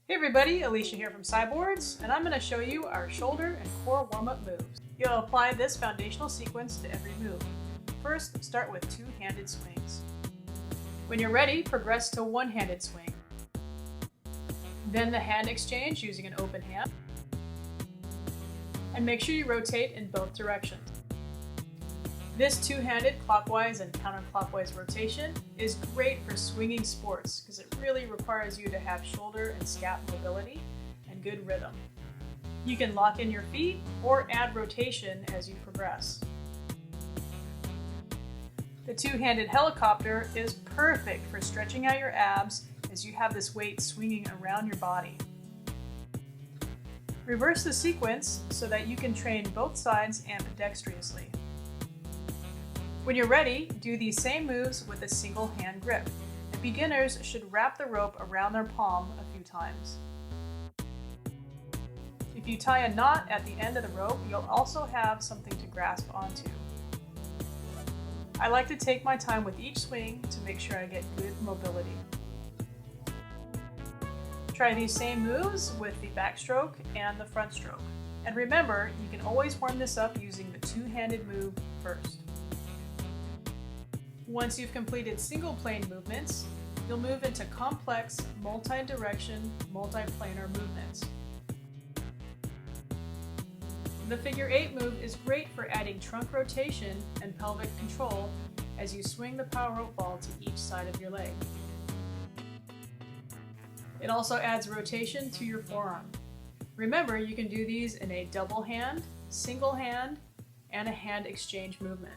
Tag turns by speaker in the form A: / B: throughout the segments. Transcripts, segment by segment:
A: Hey everybody, Elysia here from Cyboards, and I'm going to show you our shoulder and core warm-up moves. You'll apply this foundational sequence to every move. First, start with two-handed swings. When you're ready, progress to one-handed swing. Then the hand exchange using an open hand. And make sure you rotate in both directions. This two-handed clockwise and counterclockwise rotation is great for swinging sports because it really requires you to have shoulder and scap mobility and good rhythm. You can lock in your feet or add rotation as you progress. The two-handed helicopter is perfect for stretching out your abs as you have this weight swinging around your body. Reverse the sequence so that you can train both sides ambidextrously. When you're ready, do these same moves with a single hand grip. And beginners should wrap the rope around their palm a few times. If you tie a knot at the end of the rope, you'll also have something to grasp onto. I like to take my time with each swing to make sure I get good mobility. Try these same moves with the backstroke and the front stroke. And remember, you can always warm this up using the two-handed move first. Once you've completed single plane movements, you'll move into complex multi-direction, multi-planar movements. The figure 8 move is great for adding trunk rotation and pelvic control as you swing the power rope ball to each side of your leg. It also adds rotation to your forearm. Remember, you can do these in a double hand, single hand, and a hand exchange movement.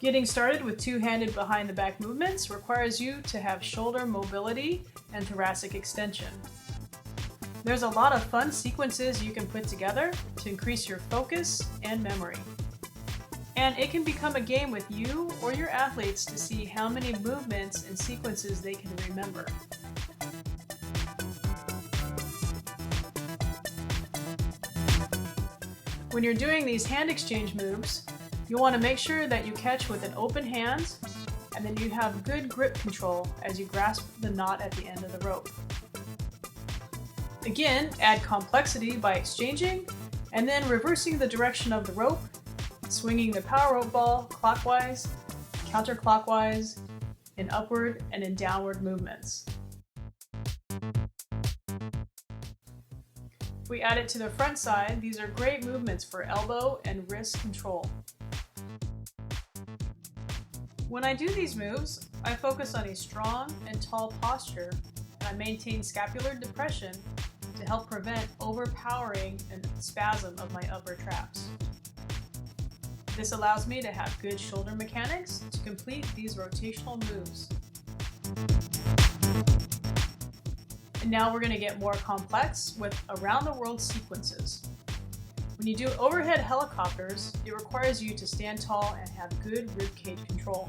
A: Getting started with two-handed behind the back movements requires you to have shoulder mobility and thoracic extension. There's a lot of fun sequences you can put together to increase your focus and memory. And it can become a game with you or your athletes to see how many movements and sequences they can remember. When you're doing these hand exchange moves, you'll want to make sure that you catch with an open hand and then you have good grip control as you grasp the knot at the end of the rope. Again, add complexity by exchanging and then reversing the direction of the rope, swinging the power rope ball clockwise, counterclockwise, in upward and in downward movements. If we add it to the front side, these are great movements for elbow and wrist control. When I do these moves, I focus on a strong and tall posture, and I maintain scapular depression to help prevent overpowering and spasm of my upper traps. This allows me to have good shoulder mechanics to complete these rotational moves. And now we're going to get more complex with around-the-world sequences. When you do overhead helicopters, it requires you to stand tall and have good ribcage control.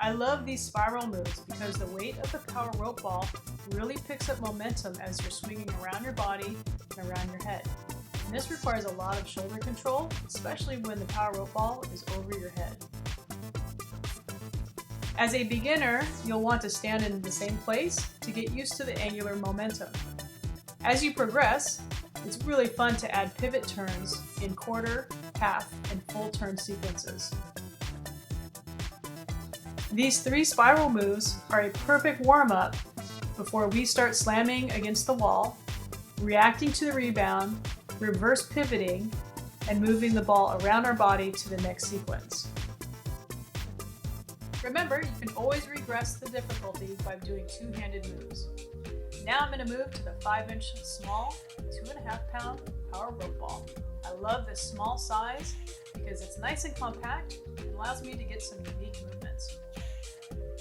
A: I love these spiral moves because the weight of the power rope ball really picks up momentum as you're swinging around your body and around your head. And this requires a lot of shoulder control, especially when the power rope ball is over your head. As a beginner, you'll want to stand in the same place to get used to the angular momentum. As you progress, it's really fun to add pivot turns in quarter, half, and full turn sequences. These 3 spiral moves are a perfect warm-up before we start slamming against the wall, reacting to the rebound, reverse pivoting, and moving the ball around our body to the next sequence. Remember, you can always regress the difficulty by doing two-handed moves. Now I'm going to move to the 5-inch small, 2.5 pound power rope ball. I love this small size because it's nice and compact and allows me to get some unique movements.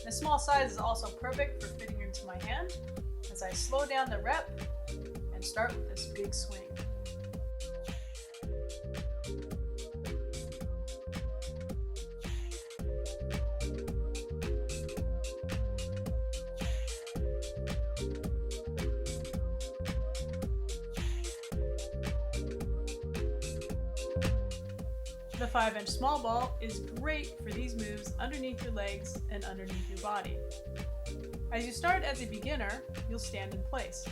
A: The small size is also perfect for fitting into my hand as I slow down the rep and start with this big swing. The 5-inch small ball is great for these moves underneath your legs and underneath your body. As you start as a beginner, you'll stand in place.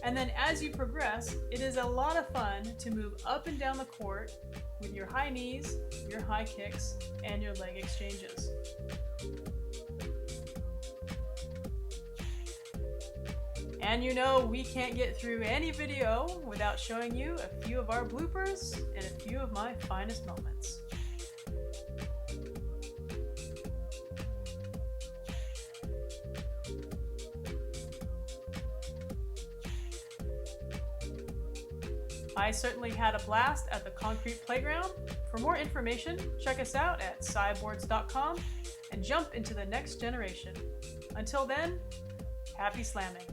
A: And then as you progress, it is a lot of fun to move up and down the court with your high knees, your high kicks, and your leg exchanges. And you know we can't get through any video without showing you a few of our bloopers and a few of my finest moments. I certainly had a blast at the concrete playground. For more information, check us out at cyboards.com and jump into the next generation. Until then, happy slamming.